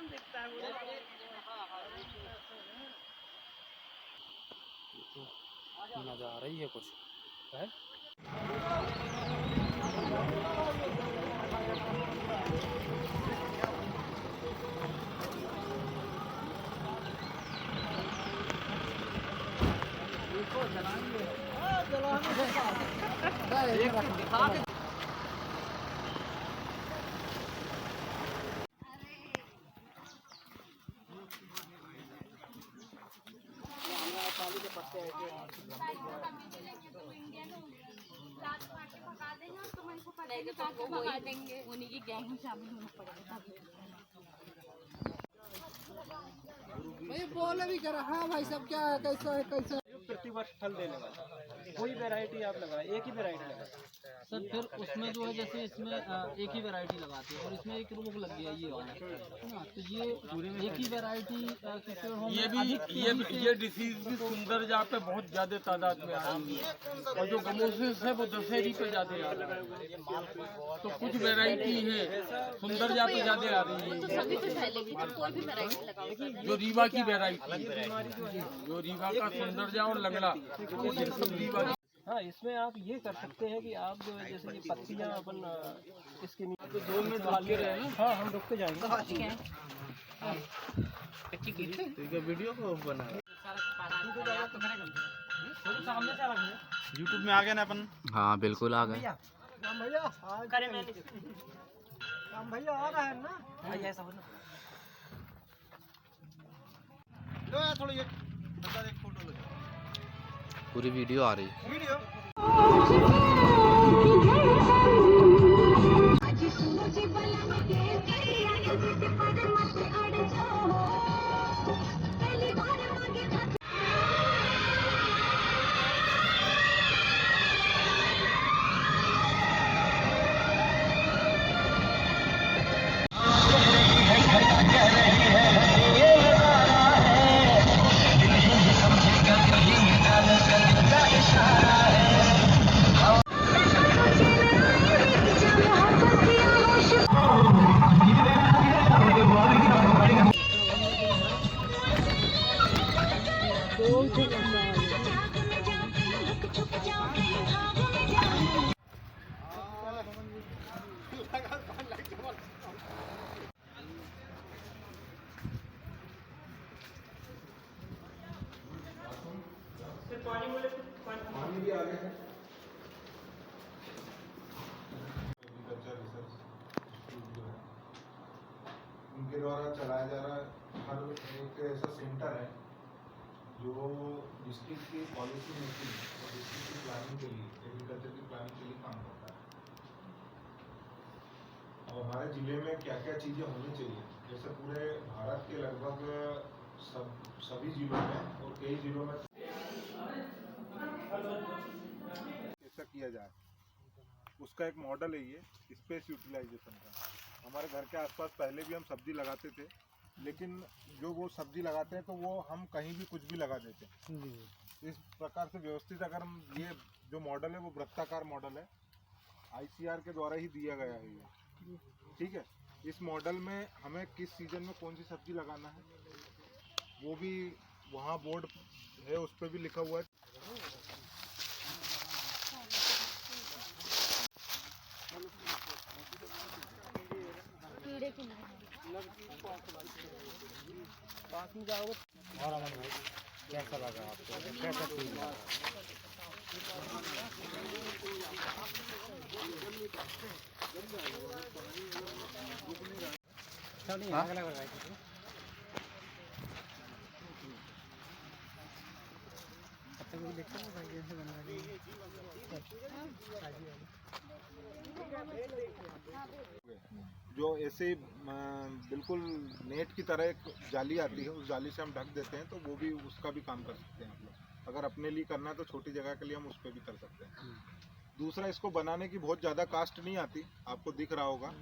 कम दिखता है तो नजर आ रही है कुछ है। उन्हीं की गैंग में शामिल होना पड़ेगा। भाई बोल भी करा। हाँ भाई सब क्या है, कैसा है, कैसा प्रतिवर्ष फल देने वाला कोई वैरायटी आप लगाए, एक ही वैरायटी लगाए सर। फिर उसमें जो है जैसे इसमें एक ही वैरायटी लगाते हैं और इसमें एक रोग लग गया ये वाला है ना, तो ये एक ही वैरायटी ये डिसीज भी सुंदरजा पे बहुत ज्यादा तादाद में आ रही है और जो गमोसिस है वो दशहरी पे ज्यादा आ रहा है। तो कुछ वैरायटी है सुंदरजा पे ज्यादा आ रही है, सभी पे फैलेगी तो कोई भी वैरायटी लगाओ। जो रीवा की वैरायटी जो रीवा का सुंदरजा और लंगड़ा ये सब रीवा। हाँ, इसमें आप ये कर सकते हैं कि आप जो है जैसे ये पत्तियां अपन इसके नीचे जोन में डाल के रहे हैं। हाँ, हम रुक के जाएंगे। ठीक है, वीडियो को बना यूट्यूब में आ गए ना अपन। हाँ बिल्कुल आ गए। भैया आ रहा है ना भैया सब लो यार थोड़ा ये बता एक फोटो लो। पूरी वीडियो आ रही है। वीडियो पानी भी आ गया है। उनके द्वारा चलाया जा रहा हर एक ऐसा सेंटर है जो डिस्ट्रिक्ट की पॉलिसी मेकिंग और डिस्ट्रिक्ट की प्लानिंग के लिए, एग्रीकल्चर की प्लानिंग के लिए काम करता है। और हमारे जिले में क्या क्या चीज़ें होनी चाहिए, जैसे पूरे भारत के लगभग सभी जिलों में और कई जिलों में कैसा किया जाए, उसका एक मॉडल है ये स्पेस यूटिलाइजेशन का। हमारे घर के आसपास पहले भी हम सब्जी लगाते थे, लेकिन जो वो सब्जी लगाते हैं तो वो हम कहीं भी कुछ भी लगा देते हैं। इस प्रकार से व्यवस्थित अगर हम ये जो मॉडल है वो वृत्ताकार मॉडल है, ICR के द्वारा ही दिया गया है ये। ठीक है, इस मॉडल में हमें किस सीजन में कौन सी सब्जी लगाना है वो भी वहाँ बोर्ड है, उस पर भी लिखा हुआ है। पास में जाओगे और अमन भाई कैसा लगा आपको, कैसा फील लगा? जो ऐसे बिल्कुल नेट की तरह एक जाली आती है, उस जाली से हम ढक देते हैं, तो वो भी उसका भी काम कर सकते हैं आप लोग। अगर अपने लिए करना है तो छोटी जगह के लिए हम उस पर भी कर सकते हैं। दूसरा, इसको बनाने की बहुत ज़्यादा कास्ट नहीं आती, आपको दिख रहा होगा।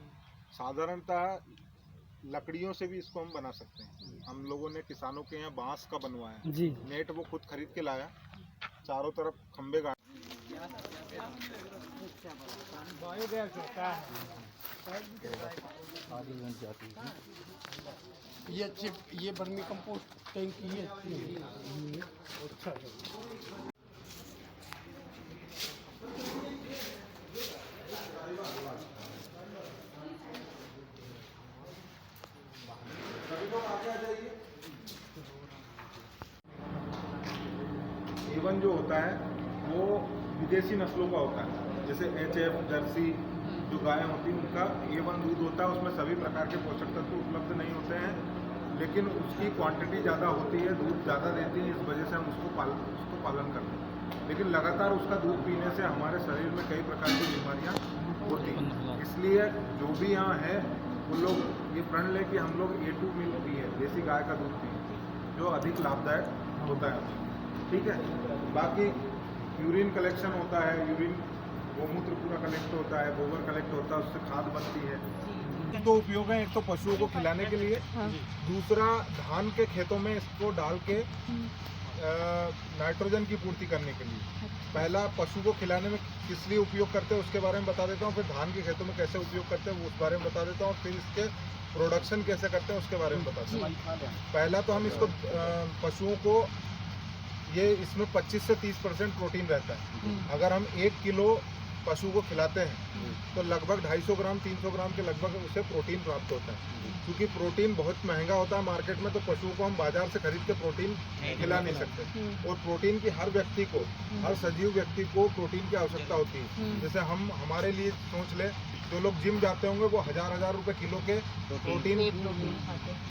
साधारणतः लकड़ियों से भी इसको हम बना सकते हैं। हम लोगों ने किसानों के यहाँ बांस का बनवाया जी। नेट, वो खुद खरीद के लाया, चारों तरफ खंबे गाड़ बायोगैस होता है। ये अच्छे, ये वर्मी कंपोस्ट टैंकी है अच्छा A1 जो होता है वो विदेशी नस्लों का होता है, जैसे HF जर्सी जो गायें होती हैं उनका A1 दूध होता है। उसमें सभी प्रकार के पोषक तत्व उपलब्ध नहीं होते हैं, लेकिन उसकी क्वांटिटी ज़्यादा होती है, दूध ज़्यादा देती है, इस वजह से हम उसको पालन करते हैं। लेकिन लगातार उसका दूध पीने से हमारे शरीर में कई प्रकार की बीमारियाँ होती हैं। इसलिए जो भी यहाँ है वो लोग ये प्रण लें कि हम लोग A2 मिल्क पिए, देसी गाय का दूध पिए, जो अधिक लाभदायक होता है। ठीक है, बाकी यूरिन कलेक्शन होता है, यूरिन गोमूत्र पूरा कलेक्ट होता है, गोबर कलेक्ट होता है, उससे खाद बनती है। दो उपयोग हैं, एक तो पशुओं को खिलाने के लिए, दूसरा धान के खेतों में इसको डाल के नाइट्रोजन की पूर्ति करने के लिए। पहला पशु को खिलाने में किस लिए उपयोग करते हैं उसके बारे में बता देता हूँ, फिर धान के खेतों में कैसे उपयोग करते हैं उस बारे में बता देता हूँ, फिर इसके प्रोडक्शन कैसे करते हैं उसके बारे में बताता हूँ। पहला तो हम इसको पशुओं को, ये इसमें 25 से 30% प्रोटीन रहता है। अगर हम 1 किलो पशु को खिलाते हैं तो लगभग 250 ग्राम 300 ग्राम के लगभग उसे प्रोटीन प्राप्त होता है। क्योंकि प्रोटीन बहुत महंगा होता है मार्केट में, तो पशुओं को हम बाजार से खरीद के प्रोटीन खिला नहीं सकते। और प्रोटीन की हर व्यक्ति को, हर सजीव व्यक्ति को प्रोटीन की आवश्यकता होती है। जैसे हम हमारे लिए सोच ले, जो लोग जिम जाते होंगे वो हजार रुपए किलो के प्रोटीन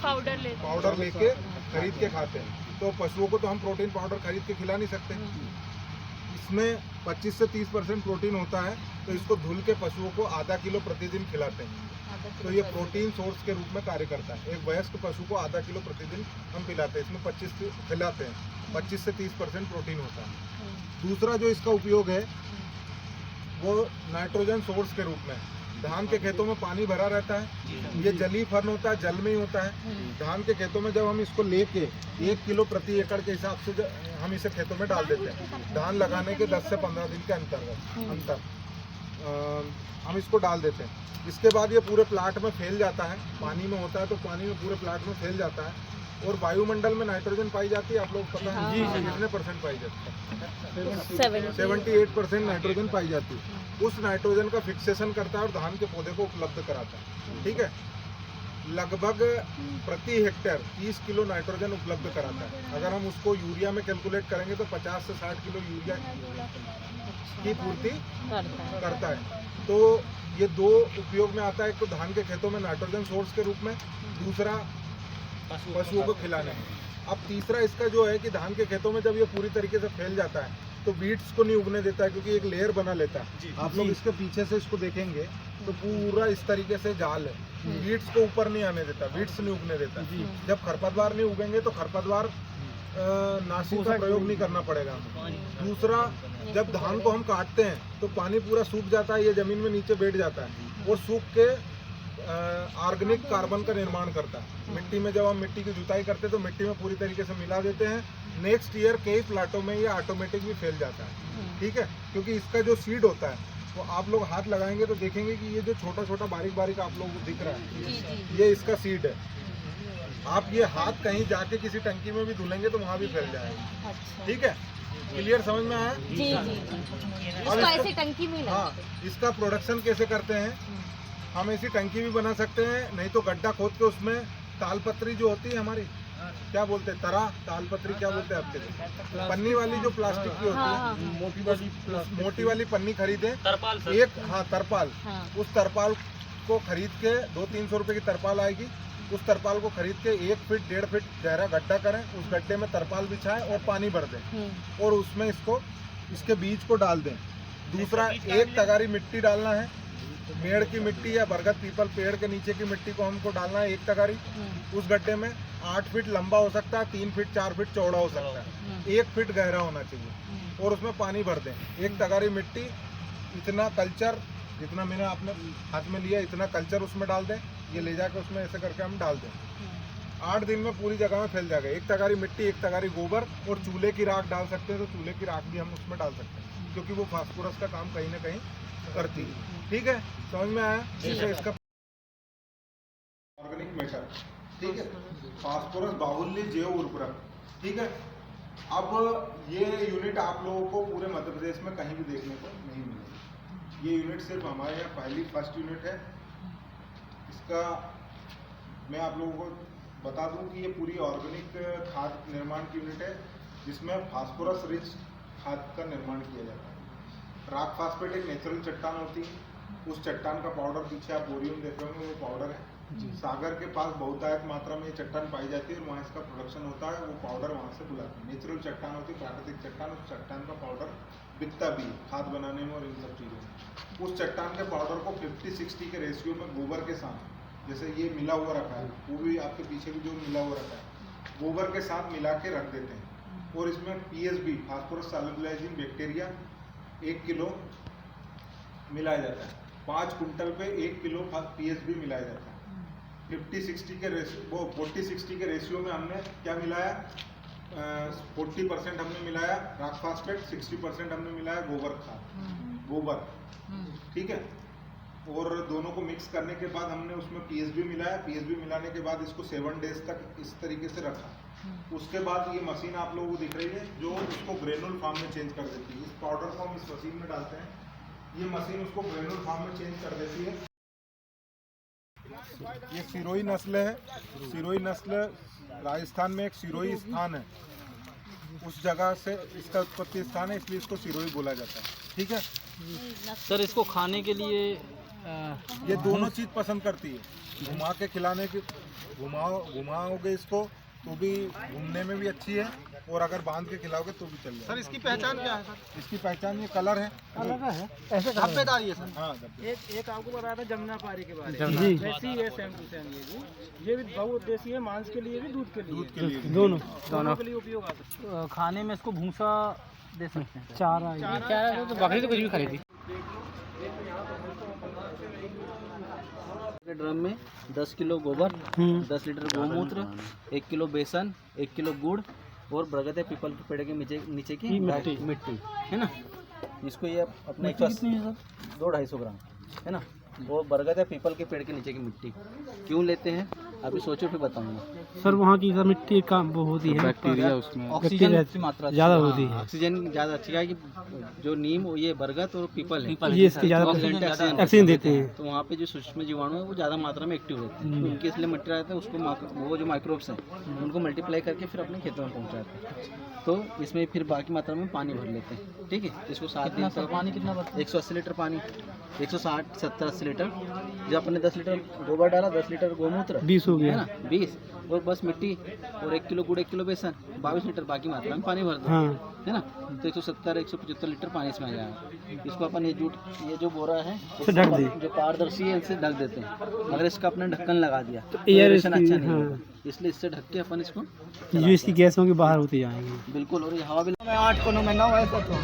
पाउडर लेके खरीद के खाते हैं, तो पशुओं को तो हम प्रोटीन पाउडर खरीद के खिला नहीं सकते। इसमें 25 से 30% प्रोटीन होता है, तो इसको धुल के पशुओं को आधा किलो प्रतिदिन खिलाते हैं, तो ये प्रोटीन सोर्स के रूप में कार्य करता है। एक वयस्क पशु को आधा किलो प्रतिदिन हम पिलाते हैं, इसमें 25 खिलाते हैं, 25 से 30% प्रोटीन होता है। दूसरा जो इसका उपयोग है वो नाइट्रोजन सोर्स के रूप में। धान के खेतों में पानी भरा रहता है, ये जलीय फर्न होता है, जल में ही होता है। धान के खेतों में जब हम इसको लेके 1 किलो प्रति एकड़ के हिसाब से हम इसे खेतों में डाल देते हैं, धान लगाने के 10 से 15 दिन के अंतर हम इसको डाल देते हैं। इसके बाद ये पूरे प्लाट में फैल जाता है, पानी में होता है तो पानी में पूरे प्लाट में फैल जाता है। और वायुमंडल में नाइट्रोजन पाई जाती है, आप लोग पता है जी कितने % पाई जाती है? 78% नाइट्रोजन पाई जाती है। उस नाइट्रोजन का फिक्सेशन करता है और धान के पौधे को उपलब्ध कराता है। ठीक है, लगभग प्रति हेक्टेयर 30 किलो नाइट्रोजन उपलब्ध कराता है। अगर हम उसको यूरिया में कैलकुलेट करेंगे तो 50 से 60 किलो यूरिया की पूर्ति करता है। तो ये दो उपयोग में आता है, एक तो धान के खेतों में नाइट्रोजन सोर्स के रूप में, दूसरा पशुओं को खिलाने में। अब तीसरा इसका जो है कि धान के खेतों में जब ये पूरी तरीके से फैल जाता है तो बीट्स को नहीं उगने देता है, क्योंकि एक लेयर बना लेता है। आप लोग इसके पीछे से इसको देखेंगे तो पूरा इस तरीके से जाल है, बीट्स को ऊपर नहीं आने देता, बीट्स नहीं उगने देता। जब खरपतवार नहीं उगेंगे तो खरपतवार नाशी का प्रयोग नहीं करना पड़ेगा हमें। दूसरा, जब धान को हम काटते हैं तो पानी पूरा सूख जाता है, ये जमीन में नीचे बैठ जाता है और सूख के ऑर्गेनिक कार्बन का निर्माण करता है। मिट्टी में जब हम मिट्टी की जुताई करते हैं तो मिट्टी में पूरी तरीके से मिला देते हैं। नेक्स्ट ईयर कई प्लाटों में ये ऑटोमेटिक भी फैल जाता है। ठीक है, क्योंकि इसका जो सीड होता है वो आप लोग हाथ लगाएंगे तो देखेंगे कि ये जो छोटा छोटा बारीक बारीक आप लोग को दिख रहा है, ये इसका सीड है। आप ये हाथ कहीं जाके किसी टंकी में भी धुलेंगे तो वहाँ भी फैल जाएगा। ठीक है, क्लियर समझ में आया? जी इसको ऐसे टंकी में हाँ, इसका प्रोडक्शन कैसे करते हैं, हम ऐसी टंकी भी बना सकते हैं, नहीं तो गड्ढा खोद के उसमें तालपत्री जो होती है हमारी, क्या बोलते हैं, तालपत्री क्या बोलते हैं आपके, पन्नी वाली जो प्लास्टिक की होती है, मोटी वाली पन्नी खरीदे एक, हाँ तरपाल, उस तरपाल को खरीद के 200-300 रुपए की तरपाल आएगी, उस तरपाल को खरीद के 1 फीट 1.5 फीट गहरा गड्ढा करें, उस गड्ढे में तरपाल बिछाएं और पानी भर दें और उसमें इसके बीज को डाल दें। दूसरा, 1 तगारी मिट्टी डालना है, पेड़ की मिट्टी या बरगद पीपल पेड़ के नीचे की मिट्टी को हमको डालना है 1 तगारी। उस गड्ढे में 8 फीट लंबा हो सकता है, 3 फीट 4 फीट चौड़ा हो सकता है, 1 फीट गहरा होना चाहिए और उसमें पानी भर दें। 1 तगारी मिट्टी, इतना कल्चर, जितना मैंने आपने हाथ में लिया इतना कल्चर उसमें डाल दें। ये ले जाकर उसमें ऐसे करके हम डाल दें, 8 दिन में पूरी जगह में फैल जाएगा। 1 तगारी मिट्टी, 1 तगारी गोबर और चूल्हे की राख डाल सकते हैं, तो चूल्हे की राख भी हम उसमें डाल सकते हैं। क्योंकि वो फास्फोरस का काम कहीं ना कहीं करती है। ठीक है, समझ में आया? जैसे इसका ऑर्गेनिक मैटर, ठीक है, फास्फोरस बाहुल्य जैव उर्वरक, ठीक है। अब ये यूनिट आप लोगों को पूरे मध्य प्रदेश में कहीं भी देखने को नहीं मिलेगी। ये यूनिट सिर्फ हमारे यहाँ फर्स्ट यूनिट है। इसका मैं आप लोगों को बता दूं कि ये पूरी ऑर्गेनिक खाद निर्माण की यूनिट है, जिसमें फास्फोरस रिच खाद का निर्माण किया जाता है। रॉक फास्फेट एक नेचुरल चट्टान होती है, उस चट्टान का पाउडर, पीछे आप बोरियम देख रहे होंगे, वो पाउडर है। सागर के पास बहुतायत मात्रा में ये चट्टान पाई जाती है और वहाँ इसका प्रोडक्शन होता है। वो पाउडर वहाँ से बुलाते हैं। नेचुरल चट्टान होती है, प्राकृतिक चट्टान। उस चट्टान का पाउडर बिकता भी है खाद बनाने में और इन सब चीज़ों में। उस चट्टान के पाउडर को 50-60 के रेशियो में गोबर के साथ, जैसे ये मिला हुआ रखा है, वो भी आपके पीछे भी जो मिला हुआ रखा है, गोबर के साथ मिला के रख देते हैं। और इसमें PSB, phosphorus solubilising bacteria, 1 kilo मिलाया जाता है। 5 कुंटल पे 1 किलो PSB मिलाया जाता है। 50-60 के रेशियो, वो 40-60 के रेशियो में हमने क्या मिलाया, 40% हमने मिलाया रॉक फास्फेट, 60% हमने मिलाया गोबर खाद, गोबर, ठीक है। और दोनों को मिक्स करने के बाद हमने उसमें PSB मिलाया। PSB मिलाने के बाद इसको 7 डेज तक इस तरीके से रखा। उसके बाद ये मशीन आप लोगों को दिख रही है जो उसको ग्रेनुल फॉर्म में चेंज कर देती है। इस पाउडर को हम इस मशीन में डालते हैं, ये मशीन उसको ग्रेनुल फॉर्म में चेंज कर देती है। ये सिरोही नस्ल है। सिरोही नस्ल राजस्थान में एक सिरोही स्थान है, उस जगह से इसका उत्पत्ति स्थान है, इसलिए इसको सिरोही बोला जाता है। ठीक है सर, इसको खाने के लिए ये दोनों चीज पसंद करती है। घुमा के खिलाने की, घुमाओगे इसको तो भी घूमने में भी अच्छी है, और अगर बांध के खिलाओगे तो भी चल जाएगा। सर इसकी पहचान क्या है सर? इसकी पहचान ये कलर है, ऐसे धब्बेदार है सर। हाँ एक आपको बताया था जमुना पारी के बारे में, वैसी है सेम टू सेम। ये भी बहुउद्देशीय है, मांस के लिए भी, दूध के लिए दोनों के लिए उपयोग आता है। खाने में इसको भूसा दे सकते हैं। चारा तो बकरी तो कुछ भी खरीदी। ड्रम में 10 किलो गोबर, 10 लीटर गोमूत्र, 1 किलो बेसन, 1 किलो गुड़ और बरगद पीपल के पेड़ के नीचे की मिट्टी है ना। इसको ये अपने 200-250 ग्राम है ना। वो बरगद पीपल के पेड़ के नीचे की मिट्टी क्यों लेते हैं अभी सोचो फिर बताऊंगा। सर वहाँ की मिट्टी का वो होती है, बैक्टीरिया उसमें ऑक्सीजन की मात्रा ज़्यादा होती है। ऑक्सीजन ज़्यादा अच्छी है कि जो नीम, ये बरगद और पीपल है, ये इसकी ज़्यादा ऑक्सीजन देते हैं। तो वहाँ पे जो सूक्ष्म जीवाणु है वो ज़्यादा मात्रा में एक्टिव रहते हैं, तो उनके इसलिए मटेरियल रहता है, उसको वो जो माइक्रोब्स हैं उनको मल्टीप्लाई करके फिर अपने खेतों में पहुँचाते हैं। तो इसमें फिर बाकी मात्रा में पानी भर लेते हैं। ठीक है, इसको 7 दिन तक पानी कितना भरते हैं? 180 लीटर पानी, 160-70-80 लीटर। जब अपने 10 लीटर गोबर डाला, 10 लीटर गोमूत्र, 20 हो गया है ना, 20, और बस मिट्टी और 1 किलो गुड़, 1 किलो बेसन, 22 लीटर बाकी मात्रा में पानी भर दो, है ना। तो 170-175 लीटर पानी इसमें आ जाएगा। इसको अपन ये जो बोरा है जो पारदर्शी है, इनसे ढक देते हैं। अगर इसका अपने ढक्कन लगा दिया तो एयरेशन अच्छा नहीं होगा, इसलिए इससे ढक के अपन इसको, जो इसकी गैस होगी बाहर होती जाएंगी। बिल्कुल। और ये हवा भी 8 कोनों में 9 ऐसा तो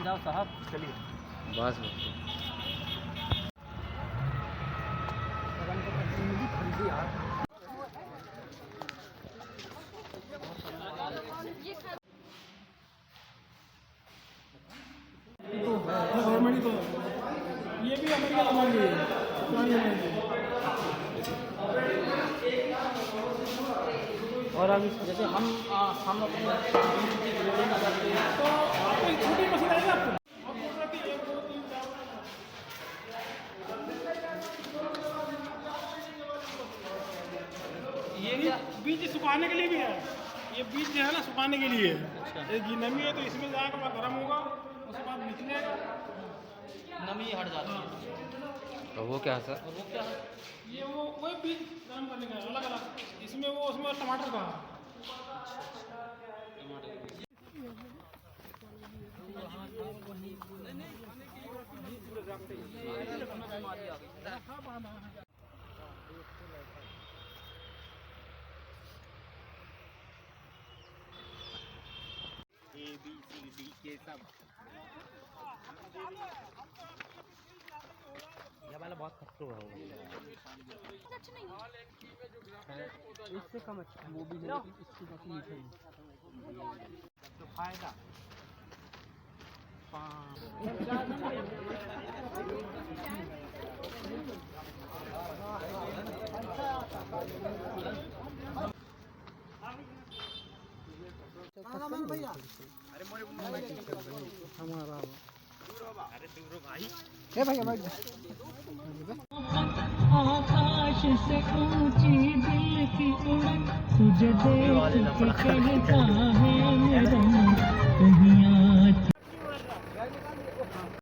जाओ साहब, चलिए। बस गवर्नमेंट को ये भी अमेरिका लगा गई है। और अभी जैसे हम अपने ग्रेडिंग करते हैं तो आपको छोटी मशीन आएगी आपको। ये बीज सुखाने के लिए भी है। ये बीज जो है ना सुखाने के लिए है। ये नमी है तो इसमें जाएगा, गर्म होगा, उसके बाद निकलेगा, नमी हट जाती है। तो वो क्या है सर? वो क्या है? ये वो वही बीज गर्म करने का अलग अलग, इसमें वो उसमें टमाटर का बी सी डी के सब। ये वाला बहुत खतरा होगा, अच्छा नहीं इससे कम अच्छा वो भी है, लेकिन इससे काफी मीठा है। तो फायदा भैया हमारा अरे दूर भाई ए भैया बैठ आकाश से ऊंची दिल की उड़न तुझे देख के कहता है मेरा मन, कहीं